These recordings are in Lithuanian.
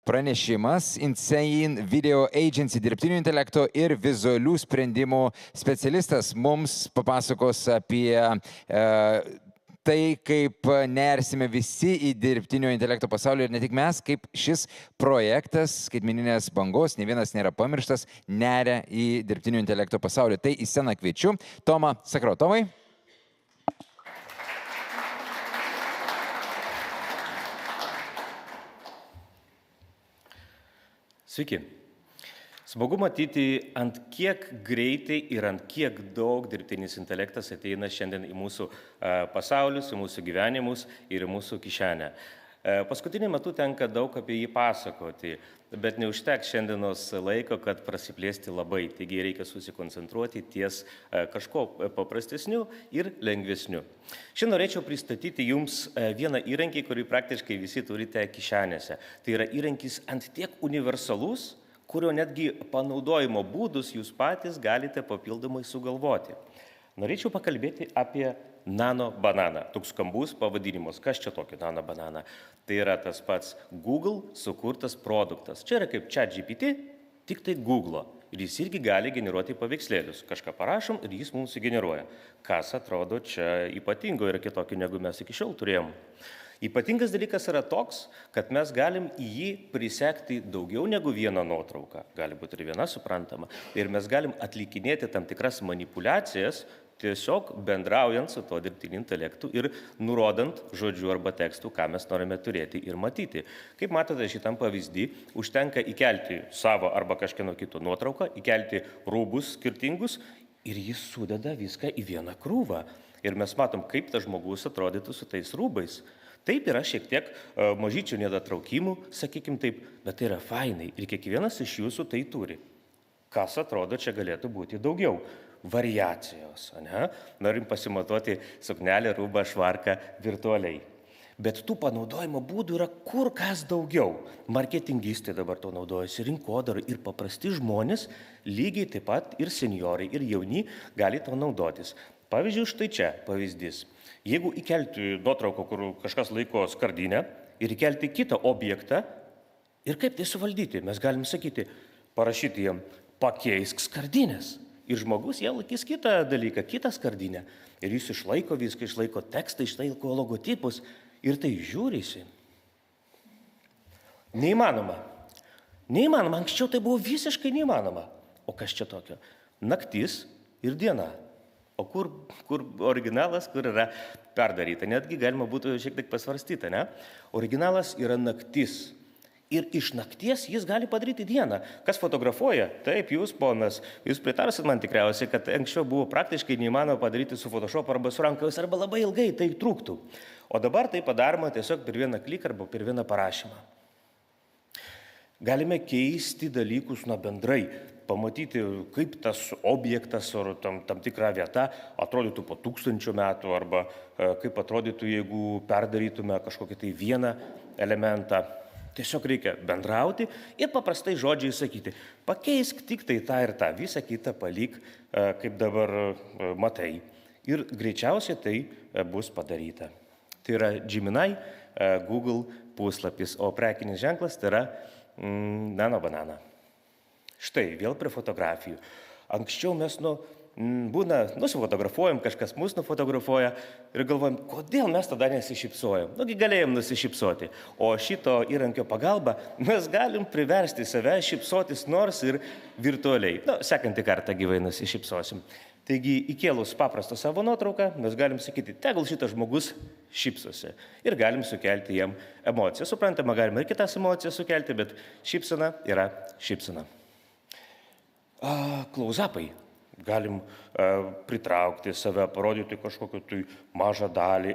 pranešimas. Insane Video Agency dirbtinio intelekto ir vizualių sprendimų specialistas mums papasakos apie tai, kaip nersime visi į dirbtinio intelekto pasaulį ir ne tik mes, kaip šis projektas, skaitmeninės bangos, ne vienas nėra pamirštas, neria į dirbtinio intelekto pasaulį. Tai į sceną kviečiu Tomą Sakrau. Tomai. Sveiki. Smagu matyti, ant kiek greitai ir ant kiek daug dirbtinis intelektas ateina šiandien į mūsų pasaulius, į mūsų gyvenimus ir į mūsų kišenę. Paskutiniu metu tenka daug apie jį pasakoti, bet neužteks šiandienos laiko, kad prasiplėsti labai. Taigi reikia susikoncentruoti ties kažko paprastesniu ir lengvesniu. Šiandien norėčiau pristatyti jums vieną įrankį, kurį praktiškai visi turite kišenėse. Tai yra įrankis ant tiek universalus, kurio netgi panaudojimo būdus jūs patys galite papildomai sugalvoti. Norėčiau pakalbėti apie nano bananą. Toks skambus pavadinimas. Kas čia tokio nano bananą? Tai yra tas pats Google sukurtas produktas. Čia yra kaip ChatGPT, tik tai Google. Ir jis irgi gali generuoti paveikslėlius. Kažką parašom ir jis mums sugeneruoja. Kas atrodo čia ypatingo ir kitokio, negu mes iki šiol turėjom. Ypatingas dalykas yra toks, kad mes galim į jį prisekti daugiau negu vieną nuotrauką. Gali būti ir viena suprantama. Ir mes galim atlikinėti tam tikras manipulacijas, tiesiog bendraujant su to dirbtiniu intelektu ir nurodant žodžiu arba tekstu, ką mes norime turėti ir matyti. Kaip matote šitam pavyzdį, užtenka įkelti savo arba kažkieno kito nuotrauką, įkelti rūbus skirtingus ir jis sudeda viską į vieną krūvą. Ir mes matom, kaip tas žmogus atrodytų su tais rūbais. Taip yra šiek tiek mažyčių nedatraukimų, sakykim taip, bet tai yra fainai ir kiekvienas iš jūsų tai turi. Kas atrodo, čia galėtų būti daugiau? Variacijos, ne? Norim pasimatuoti suknelę, rūbą, švarką virtualiai. Bet tų panaudojimo būdų yra kur kas daugiau. Marketingistai dabar to naudojasi, rinkodarai ir paprasti žmonės, lygiai taip pat ir senjorai, ir jauni gali to naudotis. Pavyzdžiui, štai čia pavyzdys. Jeigu įkelti nuotrauką, kur kažkas laiko skardinę ir įkelti kitą objektą ir kaip tai suvaldyti, mes galim sakyti, parašyti jam pakeisk skardinės. Ir žmogus jau laikys kitą dalyką, kitą skardinę. Ir jis išlaiko viską, išlaiko tekstą, išlaiko logotipus ir tai žiūrisi. Neįmanoma. Neįmanoma. Anksčiau tai buvo visiškai neįmanoma. O kas čia tokio? Naktis ir diena. O kur originalas, kur yra perdaryta? Netgi galima būtų šiek tiek pasvarstyti, ne? Originalas yra naktis. Ir iš nakties jis gali padaryti dieną. Kas fotografuoja? Taip, jūs, ponas, jūs pritarsit man tikriausiai, kad anksčiau buvo praktiškai neįmanoma padaryti su Photoshop arba su rankais, arba labai ilgai tai truktų. O dabar tai padaroma tiesiog per vieną kliką arba per vieną parašymą. Galime keisti dalykus bendrai, pamatyti, kaip tas objektas ar tam tikra vieta atrodytų po 1000 metų, arba kaip atrodytų, jeigu perdarytume kažkokį tai vieną elementą. Tiesiog reikia bendrauti ir paprastai žodžiai sakyti, pakeisk tik tai tą ir tą, visą kitą palik, kaip dabar matai. Ir greičiausiai tai bus padaryta. Tai yra Gemini, Google puslapis, o prekinis ženklas tai yra nano banana. Štai, vėl prie fotografijų. Anksčiau mes nusifotografuojam, kažkas mus nufotografuoja ir galvojam, kodėl mes tada nesišypsojam. Nugi galėjom nusišypsoti. O šito įrankio pagalba mes galim priversti save šypsotis nors ir virtualiai. Sekantį kartą gyvai nusišypsosim. Taigi, įkėlus paprastą savo nuotrauką, mes galim sakyti, tegul šitas žmogus šypsosi. Ir galim sukelti jam emociją. Suprantama, galim ir kitas emocijas sukelti, bet šypsena yra šypsena. Close-upai. Galim pritraukti save, parodyti kažkokią tai mažą dalį,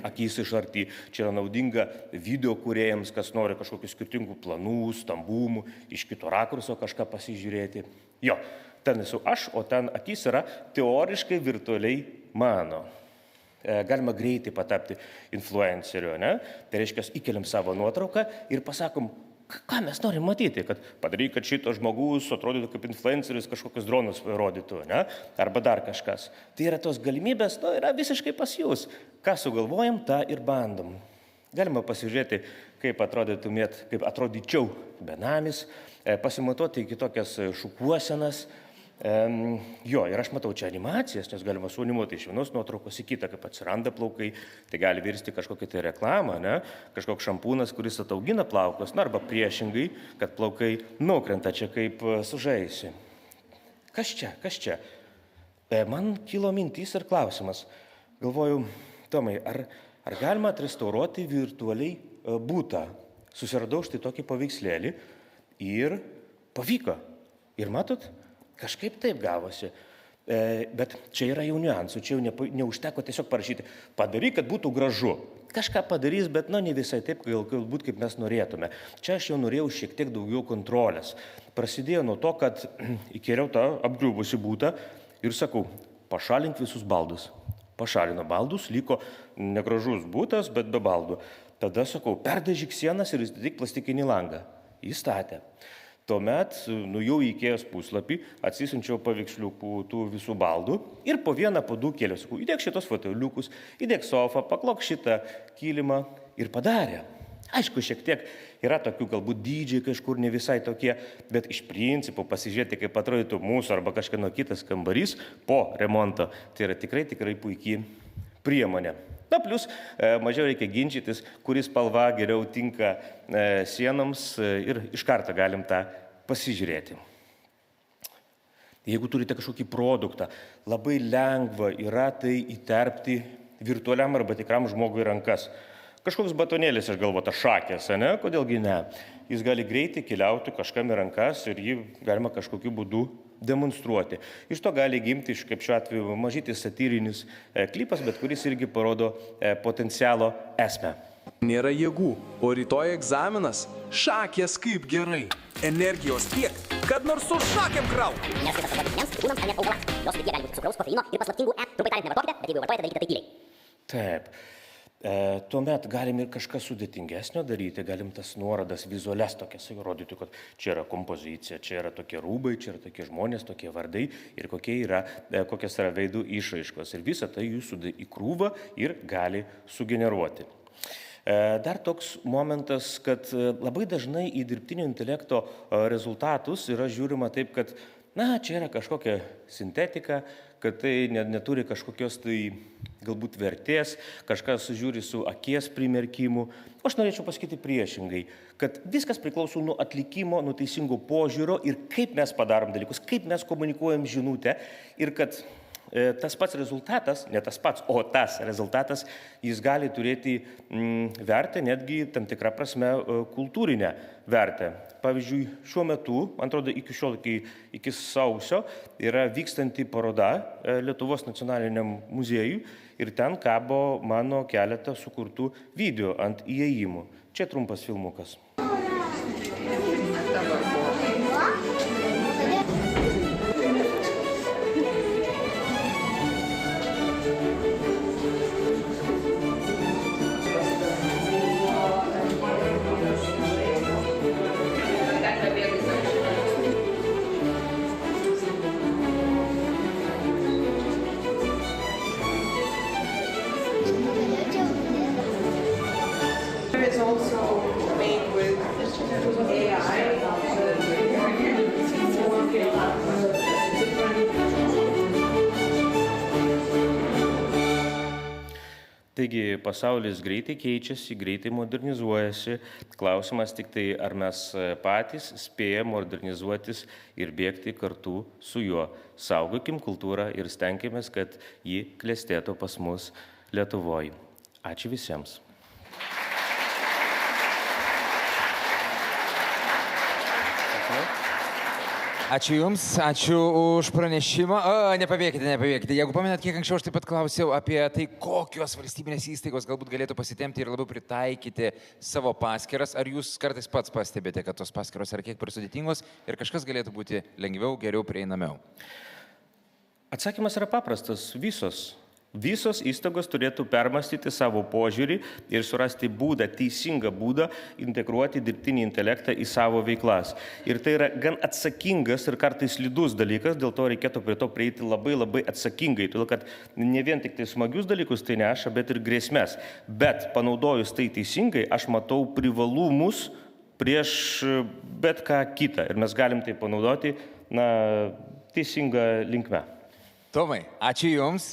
akis iš arti. Čia yra naudinga video kūrėjams, kas nori kažkokių skirtingų planų, stambumų, iš kito rakurso kažką pasižiūrėti. Jo, ten esu aš, o ten akis yra teoriškai virtualiai mano. Galima greitai patapti influenceriu, ne? Tai reiškia, įkeliam savo nuotrauką ir pasakom, ką mes norim matyti, kad padaryk, kad šitas žmogus atrodytų kaip influenceris, kažkokius dronus rodytų, ne? Arba dar kažkas. Tai yra tos galimybės, yra visiškai pas jūs. Ką sugalvojam, tą ir bandom. Galima pasižiūrėti, kaip atrodyčiau benamis, pasimatuoti kitokias šukuosenas. Ir aš matau čia animacijas, nes galima suanimuoti iš vienos nuotraukos į kitą, kaip atsiranda plaukai, tai gali virsti kažkokią tai reklamą, ne? Kažkoks šampūnas, kuris ataugina plaukus, arba priešingai, kad plaukai nukrenta čia kaip sužaisi. Kas čia? Man kilo mintis ir klausimas. Galvoju, Tomai, ar galima atrestauruoti virtualiai butą? Susiradau štai tokį paveikslėlį ir pavyko. Ir matot? Kažkaip taip gavosi, bet čia yra jau niuansų, čia jau neužteko tiesiog parašyti, padaryk, kad būtų gražu. Kažką padarys, bet ne visai taip, galbūt kaip mes norėtume. Čia aš jau norėjau šiek tiek daugiau kontrolės. Prasidėjo nuo to, kad įkėliau tą apgriuvusi butą ir sakau, pašalink visus baldus. Pašalino baldus, liko negražus butas, bet be baldų. Tada sakau, perdažyk sienas ir įstatyk plastikinį langą. Įstatė. Tuomet nuėjau į IKEA puslapį, atsisunčiau paveiksliukų tų visų baldų ir po vieną, po du kėliau. Sakau, įdėk šitos foteliukus, įdėk sofą, paklok šitą kilimą ir padarė. Aišku, šiek tiek yra tokių galbūt dydžiai kažkur ne visai tokie, bet iš principo pasižiūrėti, kaip atrodytų mūsų arba kažkieno kitas kambarys po remonto, tai yra tikrai puikiai priemonė. Plus mažiau reikia ginčytis, kuris spalva geriau tinka sienoms ir iš karto galim tą pasižiūrėti. Jeigu turite kažkokį produktą, labai lengva yra tai įterpti virtualiam arba tikram žmogui rankas. Kažkoks batonėlis išgalvota šakės, ne? Kodėlgi ne? Jis gali greitai keliauti kažkam į rankas ir jį galima kažkokiu būdu demonstruoti. Iš to gali gimti, kaip šiuo atveju, mažytis satyrinis klipas, bet kuris irgi parodo potencialo esmę. Nėra jėgų, o rytoj egzaminas. Šakės kaip gerai. Energijos tiek, kad nors su šakėm krauk. Neskaitas pagrindiniams gyvūnams, ar net augalams. Jos sudėtyje gali būti cukraus, kofeino ir paslaptingų Trumpai tariant, nevartokite, bet jeigu jau vartojate, darykite tai tyliai. Taip. Tuomet galim ir kažką sudėtingesnio daryti, galim tas nuorodas vizualias tokias rodyti, kad čia yra kompozicija, čia yra tokie rūbai, čia yra tokie žmonės, tokie vardai ir kokios yra veidų išraiškos. Ir visą tai jūs sudė į krūvą ir gali sugeneruoti. Dar toks momentas, kad labai dažnai į dirbtinio intelekto rezultatus yra žiūrima taip, kad čia yra kažkokia sintetika, kad tai neturi kažkokios tai galbūt vertės, kažkas žiūri su akies primerkimu. Aš norėčiau pasakyti priešingai, kad viskas priklauso nuo atlikimo, nuo teisingo požiūrio ir kaip mes padarom dalykus, kaip mes komunikuojam žinutę ir kad tas pats rezultatas, ne tas pats, o tas rezultatas, jis gali turėti vertę, netgi tam tikrą prasme kultūrinę vertę. Pavyzdžiui, šiuo metu, man atrodo, iki sausio yra vykstanti paroda Lietuvos nacionaliniam muziejui ir ten kabo mano keletą sukurtų video ant įėjimų. Čia trumpas filmukas. It's also made with AI. Taigi pasaulis greitai keičiasi, greitai modernizuojasi. Klausimas tik tai, ar mes patys spėjame modernizuotis ir bėgti kartu su juo. Saugokim kultūrą ir stenkimės, kad ji klestėtų pas mus Lietuvoje. Ačiū visiems. Ačiū Jums, ačiū už pranešimą. Nepabėkite. Jeigu pamenat, kiek anksčiau aš taip pat klausiau apie tai, kokios valstybinės įstaigos galbūt galėtų pasitemti ir labiau pritaikyti savo paskyras. Ar Jūs kartais pats pastebite, kad tos paskyros yra kiek per sudėtingos ir kažkas galėtų būti lengviau, geriau, prieinamiau? Atsakymas yra paprastas. Visos. Visos įstaigos turėtų permastyti savo požiūrį ir surasti būdą, teisingą būdą integruoti dirbtinį intelektą į savo veiklas. Ir tai yra gan atsakingas ir kartais slidus dalykas, dėl to reikėtų prie to prieiti labai atsakingai, todėl kad ne vien tik tai smagius dalykus tai neša, bet ir grėsmės. Bet panaudojus tai teisingai, aš matau privalumus prieš bet ką kitą ir mes galim tai panaudoti teisingą linkmę. Tomai, ačiū Jums.